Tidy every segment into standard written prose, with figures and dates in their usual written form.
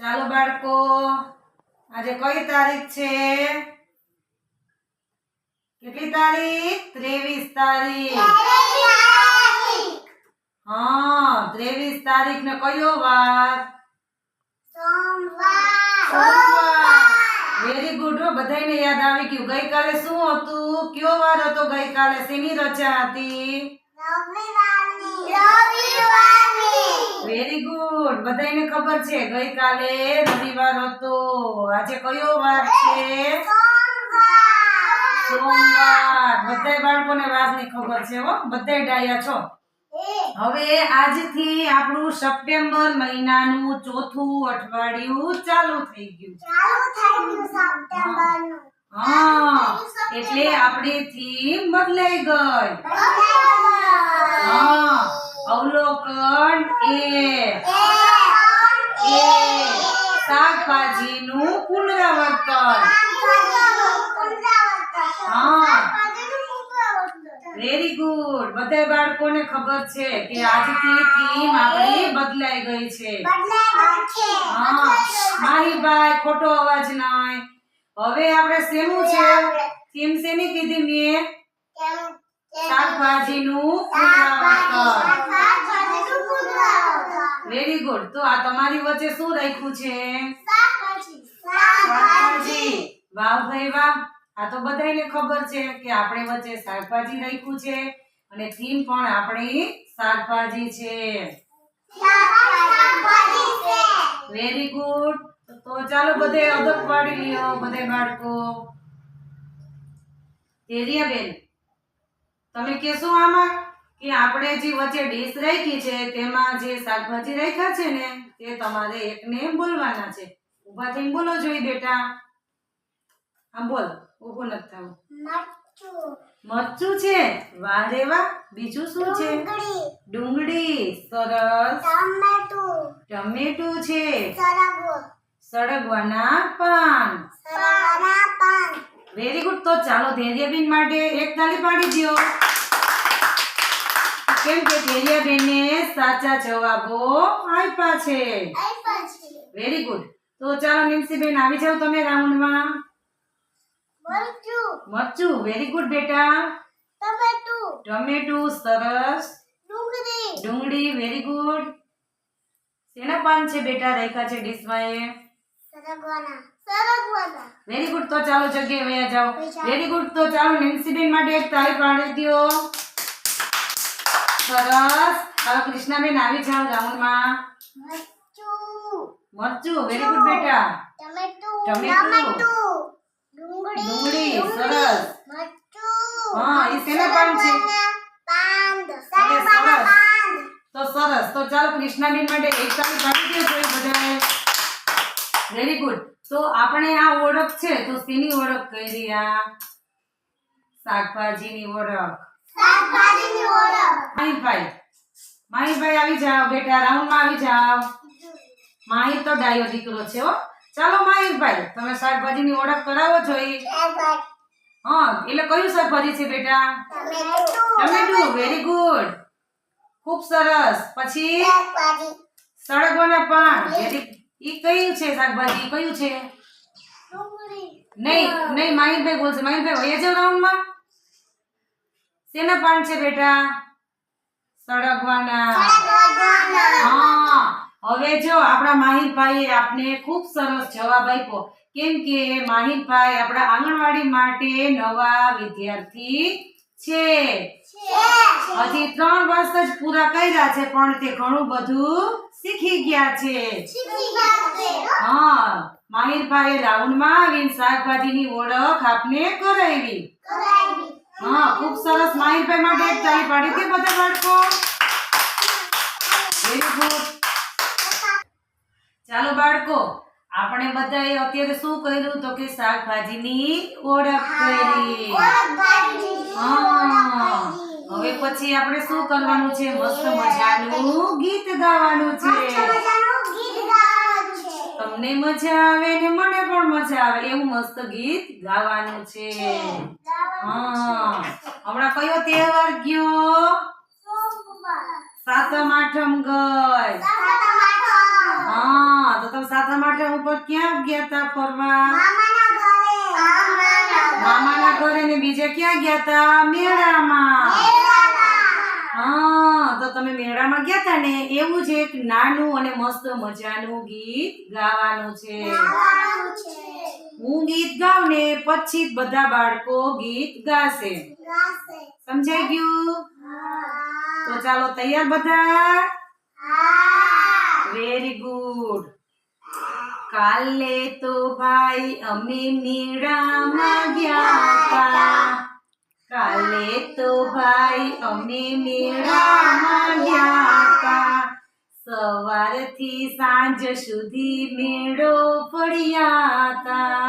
ચાલો બાળકો, આજે કઈ તારીખ છે? કેટલી તારીખ? 23 તારીખ. હા, 23 તારીખ ને કયો વાર? સોમવાર. Very good. બધાને યાદ આવી ગયું. ગઈકાલે શું હતું? કયો વાર હતો ગઈકાલે? શેની રજા હતી? Very good. બધાને ખબર છે ગઈકાલે રવિવાર હતો. આજે કયો વાર છે? સોમવાર. બધાય બાળકોને વારની ખબર છે હો. બધાય ડાયા છો. હવે આજથી આપણું સપ્ટેમ્બર મહિનાનું ચોથું અઠવાડિયું ચાલુ થઈ ગયું. હા, એટલે આપણી થીમ બદલાઈ ગઈ. હા, અવલોકન એ શાકભાજીનું પુનરાવર્તન. હા, વેરી ગુડ. બધા બાળકોને ખબર છે કે આજથી થીમ આપણી બદલાઈ ગઈ છે. હા, માહીભાઈ ખોટો અવાજ નહીં. હવે આપણે શેનું છે થીમ? શેની કીધી મેં? શાકભાજીનું પુનરાવર્તન. Very good. તો આ તમારી વચ્ચે શું રાખ્યું છે? શાકભાજી. વાહ ભાઈ વાહ. આ તો બધાને ખબર છે કે આપણે વચ્ચે શાકભાજી રાખ્યું છે અને થીમ પણ આપણી શાકભાજી છે. Very good. તો ચાલો બધે અદબ પાડી લ્યો બધે બાળકો. તેરિયાબેન, તમે કહેશો આમાં કે આપણે જે વચ્ચે ડીશ રાખી છે તેમાં જે શાકભાજી રાખ્યા છે ને તે તમારે એકને બોલવાના છે. ઊભા થઈને બોલો જોઈએ બેટા. આમ બોલ. ઊભું નથી થવું. મરચું છે. વાહ રે વાહ. બીજું શું છે? ડુંગળી. સરસ. ટમેટું છે. સળગવાના પાન. Very good. તો ચાલો ધૈર્યબેન માટે એક તાળી પાડી દો. કેમ કે ધૈર્યબેનને સાચા જવાબો આપ્યા છે. Very good. તો ચાલો નિમસીબેન આવી જાવ તમે રાઉન્ડમાં. મરચું. વેરી ગુડ બેટા. ટમેટું. સરસ. ડુંગળી. Very good. શેના પાન છે બેટા રાખ્યા છે ડીશમાં એ? Very good. તો ચાલો જગ્યાએ વયા જાઓ. Very good. તો ચાલો નેન્સીબેન માટે એક તાળી પાડી દો. સરસ. હવે કૃષ્ણાબેન આવી જાઓ રાઉન્ડમાં. મરચું. વેરી ગુડ બેટા. ટમેટું. ડુંગળી. સરસ. હા, એ શેના પાન છે? સરસ. તો સરસ. તો ચાલો કૃષ્ણાબેન માટે એક તાળી પાડી દો જોઈએ બધાએ. Very good. તો આપણે આ ઓળખ છે તો શેની ઓળખ કરી? આ શાકભાજીની ઓળખ. માહીભાઈ આવી જાઓ બેટા. રાઉન્ડમાં આવી જાઓ. માહી તો ડાયો દીકરો છે હો. ચાલો માહીભાઈ, તમે શાકભાજીની ઓળખ કરાવો જોઈએ. હા, એટલે કયું શાકભાજી છે બેટા? ટમેટું. Very good. ખૂબ સરસ. પછી સળગવાના પાન. ઈ કયું છે શાકભાજી? કયું છે? નહીં માહિરભાઈ બોલશે. માહિરભાઈ વયા જાવ રાઉન્ડમાં. શેના પાન છે બેટા? સળગવાના. હા, હવે જો આપણા માહિરભાઈએ આપને ખૂબ સરસ જવાબ આપ્યો. કેમ કે માહિરભાઈ આપણા આંગણવાડી માટે નવા વિદ્યાર્થી છે. હજી 3 વર્ષ જ પૂરા કર્યા છે પણ તે ઘણું બધું શીખી ગયા છે. હા, માહિરભાઈએ રાઉન્ડમાં આવીને શાકભાજીની ઓળખ આપને કરાવી. હા, ખૂબ સરસ. માહિરભાઈ માટે એક તાળી પાડી દે બધા બાળકો. Very good. ચાલો બાળકો, આપણે બધાએ અત્યારે શું કર્યું તો કે શાકભાજીની ઓળખ કરી. હા, હવે પછી આપણે શું કરવાનું છે? મસ્ત મજાનું ગીત ગાવાનું છે. તમને મજા આવે ને મને પણ મજા આવે એવું મસ્ત ગીત ગાવાનું છે. હા, હમણાં કયો તહેવાર ગયો? સાતમ આઠમ ગઈ. હા, તો તમે સાતમ આઠમ ઉપર ક્યાં ગયા તા ફરવા? મામાના ઘરે ને બીજે ક્યાં ગયા તા? મેળામાં. હા, તો તમે મેળામાં ગયા તા ને, એવું જ એક નાનું અને મસ્ત મજાનું ગીત ગાવાનું છે. હું ગીત ગાઉં ને પછી બધા બાળકો ગીત ગાશે. સમજાઈ ગયું? તો ચાલો, તૈયાર બધા? Very good. કાલે તો ભાઈ અમે મેળામાં ગયા તા. કાલે તો ભાઈ અમે મેળામાં ગયા તા. સવારથી સાંજ સુધી મેળો ફર્યા તા.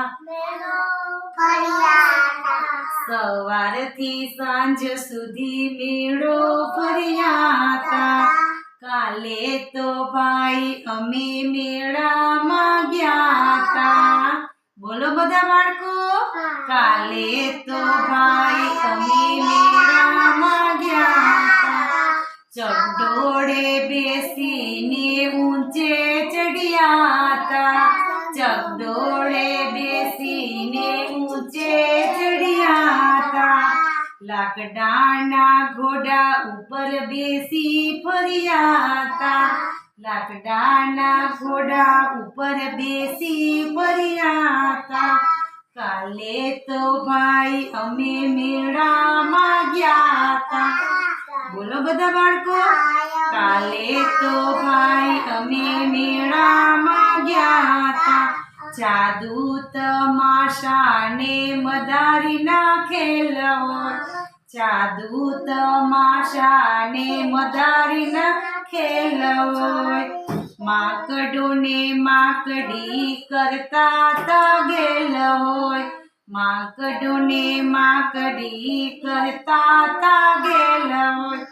સવારથી સાંજ સુધી મેળો ફર્યા તા. કાલે તો ભાઈ અમે મેળામાં ગયા તા. બોલો બધા બાળકો. કાલે તો ભાઈ અમે મેળામાં ગયા તા. ચકડોળે બેસીને ઊંચે ચડ્યા તા. ચકડોળે બેસીને ઊંચે ચડ્યા તા. લાકડાના ઘોડા ઉપર બેસી ફર્યા તા. લાકડાના ઘોડા ઉપર બેસી ફર્યા તા. કાલે તો ભાઈ અમે મેળામાં ગયા તા. બોલો બધા બાળકો. કાલે તો ભાઈ અમે મેળામાં ગયા તા. જાદુ તમાશા ને મદારીના ખેલ હોય. જાદુ તમાશા ને મદારીના ખેલ હોય. માકડો ને માકડી કરતા તા ગેલ હોય. માકડો ને માકડી કરતા તા ગેલ હોય.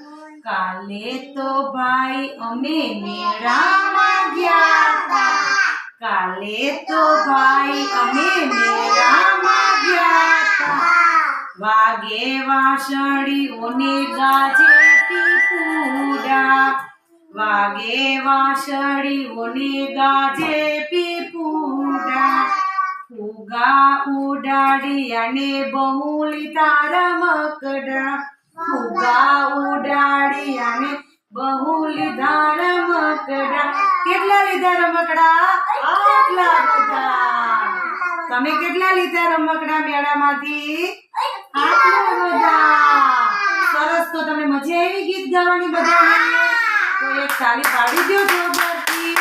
કાલે તો ભાઈ અમે મેળામાં ગયા તા. કાલે તો ભાઈ અમે મેળામાં ગયા તા. વાગે વાંસળીઓને ગાજે પીપુડા. વાગે વાંસળીઓને ગાજે પીપુડા. ફુગા ઉડાડી અને બહુ લીધા રમકડા. ફુગા ઉડાડી અને બહુ લીધા રમકડા. કેટલા લીધા રમકડા? આટલા બધા. તમે કેટલા લીધા રમકડા મેળામાંથી? આટલા બધા. સરસ. તો તમને મજા આવી ગીત ગાવાની બધાને? તો એક તાળી પાડી દો જોરદારથી.